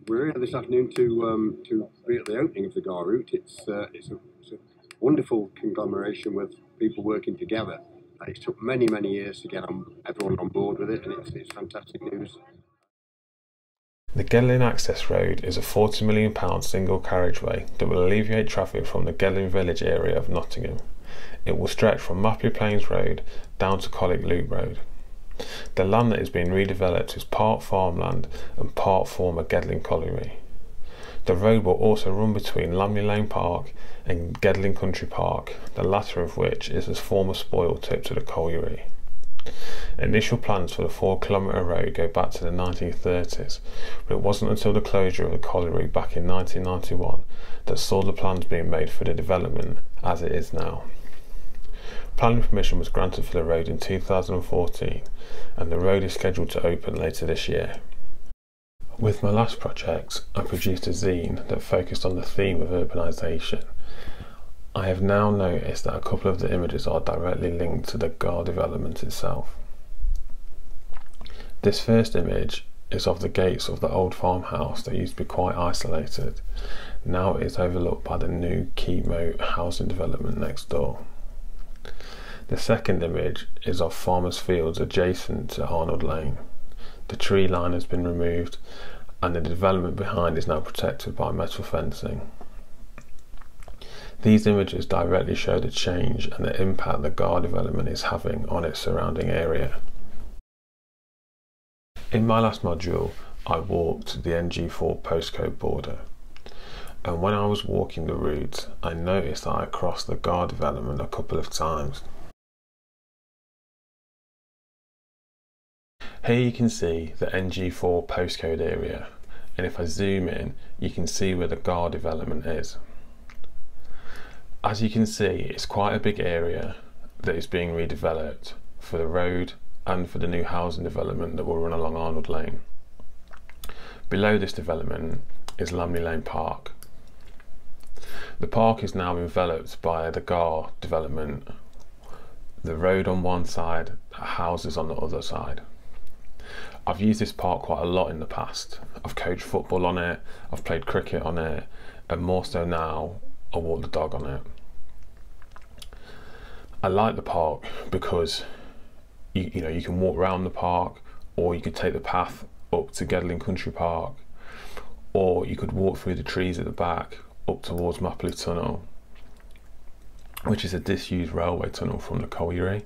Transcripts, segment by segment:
We're here this afternoon to be at the opening of the Gar route. It's a wonderful conglomeration with people working together. It took many years to get everyone on board with it, and it's fantastic news. The Gedling Access Road is a £40 million single carriageway that will alleviate traffic from the Gedling Village area of Nottingham. It will stretch from Mapley Plains Road down to Colwick Loop Road. The land that is being redeveloped is part farmland and part former Gedling Colliery. The road will also run between Lamley Lane Park and Gedling Country Park, the latter of which is a former spoil tip to the colliery. Initial plans for the 4-kilometre road go back to the 1930s, but it wasn't until the closure of the colliery back in 1991 that saw the plans being made for the development as it is now. Planning permission was granted for the road in 2014, and the road is scheduled to open later this year. With my last project, I produced a zine that focused on the theme of urbanisation. I have now noticed that a couple of the images are directly linked to the Gar development itself. This first image is of the gates of the old farmhouse that used to be quite isolated. Now it is overlooked by the new Keepmoat housing development next door. The second image is of farmers' fields adjacent to Arnold Lane. The tree line has been removed and the development behind is now protected by metal fencing. These images directly show the change and the impact the Gar development is having on its surrounding area. In my last module, I walked the NG4 postcode border, and when I was walking the route, I noticed that I crossed the Gar development a couple of times. Here you can see the NG4 postcode area, and if I zoom in, you can see where the Gar development is. As you can see, it's quite a big area that is being redeveloped for the road and for the new housing development that will run along Arnold Lane. Below this development is Lamley Lane Park. The park is now enveloped by the Gar development, the road on one side, houses on the other side. I've used this park quite a lot in the past. I've coached football on it, I've played cricket on it, and more so now, I walk the dog on it. I like the park because you can walk around the park, or you could take the path up to Gedling Country Park, or you could walk through the trees at the back up towards Mapley Tunnel, which is a disused railway tunnel from the colliery.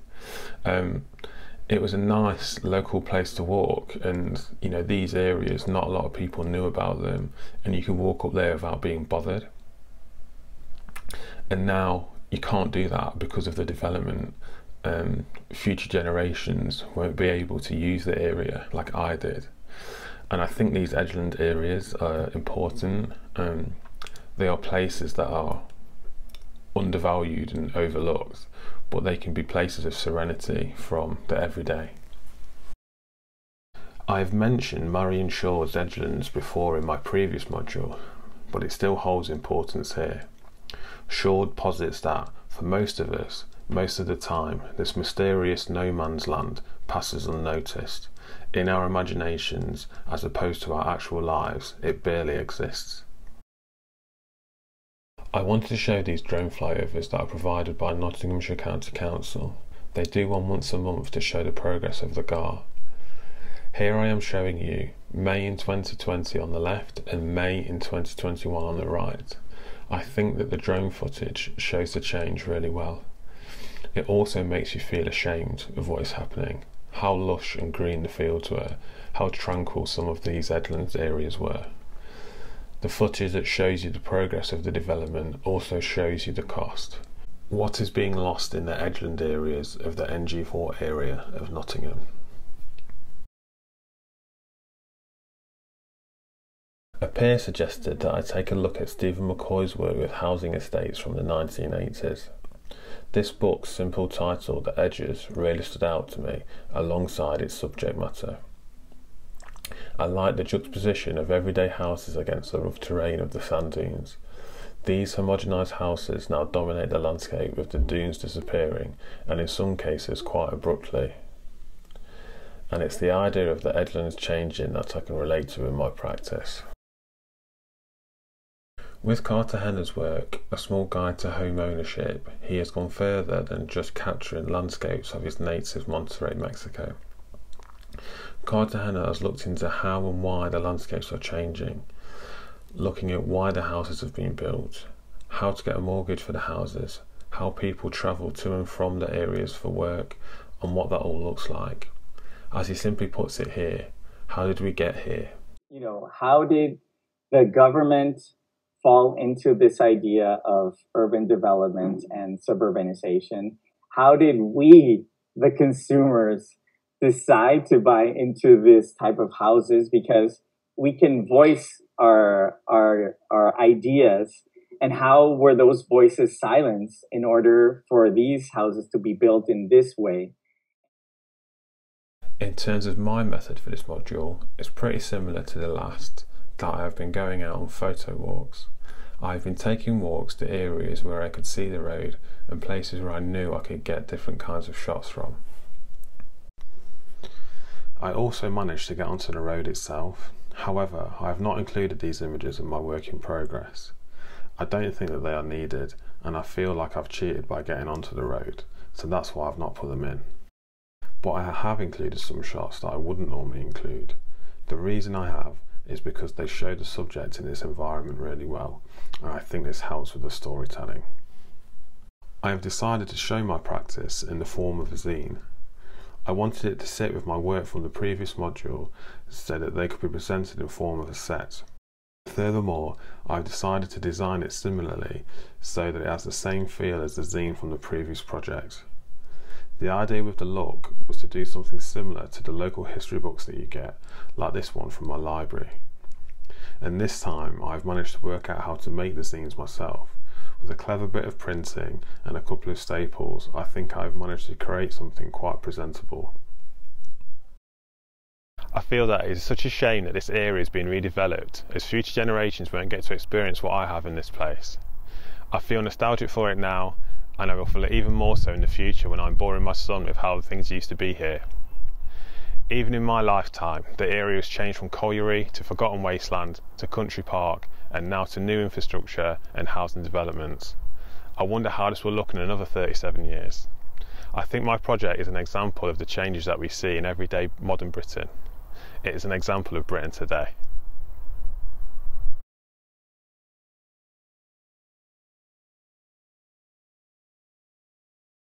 It was a nice local place to walk, and these areas, not a lot of people knew about them, and you could walk up there without being bothered. And now you can't do that because of the development. Future generations won't be able to use the area like I did, and I think these edgeland areas are important. They are places that are undervalued and overlooked, but they can be places of serenity from the everyday. I've mentioned Marion Shaw's edgelands before in my previous module, but it still holds importance here. Shaw posits that for most of us, most of the time, this mysterious no man's land passes unnoticed. In our imaginations, as opposed to our actual lives, it barely exists. I wanted to show these drone flyovers that are provided by Nottinghamshire County Council. They do one once a month to show the progress of the Gar. Here I am showing you May in 2020 on the left and May in 2021 on the right. I think that the drone footage shows the change really well. It also makes you feel ashamed of what is happening, how lush and green the fields were, how tranquil some of these Edlands areas were. The footage that shows you the progress of the development also shows you the cost. What is being lost in the Edgeland areas of the NG4 area of Nottingham. A peer suggested that I take a look at Stephen McCoy's work with housing estates from the 1980s. This book's simple title, The Edges, really stood out to me alongside its subject matter. I like the juxtaposition of everyday houses against the rough terrain of the sand dunes. These homogenised houses now dominate the landscape, with the dunes disappearing, and in some cases quite abruptly. and it's the idea of the Edlands changing that I can relate to in my practice. With Cartagena's work, A Small Guide to Home Ownership, he has gone further than just capturing landscapes of his native Monterrey, Mexico. Cartagena has looked into how and why the landscapes are changing, looking at why the houses have been built, how to get a mortgage for the houses, how people travel to and from the areas for work, and what that all looks like. As he simply puts it here, how did we get here? You know, how did the government fall into this idea of urban development and suburbanization? How did we, the consumers, decide to buy into this type of houses? Because we can voice our ideas, and how were those voices silenced in order for these houses to be built in this way? In terms of my method for this module, it's pretty similar to the last, that I have been going out on photo walks. I've been taking walks to areas where I could see the road and places where I knew I could get different kinds of shots from. I also managed to get onto the road itself. However, I have not included these images in my work in progress. I don't think that they are needed, and I feel like I've cheated by getting onto the road, so that's why I've not put them in. But I have included some shots that I wouldn't normally include. The reason I have is because they show the subject in this environment really well, and I think this helps with the storytelling. I have decided to show my practice in the form of a zine. I wanted it to sit with my work from the previous module so that they could be presented in form of a set. Furthermore, I've decided to design it similarly so that it has the same feel as the zine from the previous project. The idea with the look was to do something similar to the local history books that you get, like this one from my library. And this time I've managed to work out how to make the zines myself. With a clever bit of printing and a couple of staples, I think I've managed to create something quite presentable. I feel that it is such a shame that this area is being redeveloped, as future generations won't get to experience what I have in this place. I feel nostalgic for it now, and I will feel it even more so in the future when I'm boring my son with how things used to be here. Even in my lifetime, the area has changed from colliery to forgotten wasteland to country park, and now to new infrastructure and housing developments. I wonder how this will look in another 37 years. I think my project is an example of the changes that we see in everyday modern Britain. It is an example of Britain today.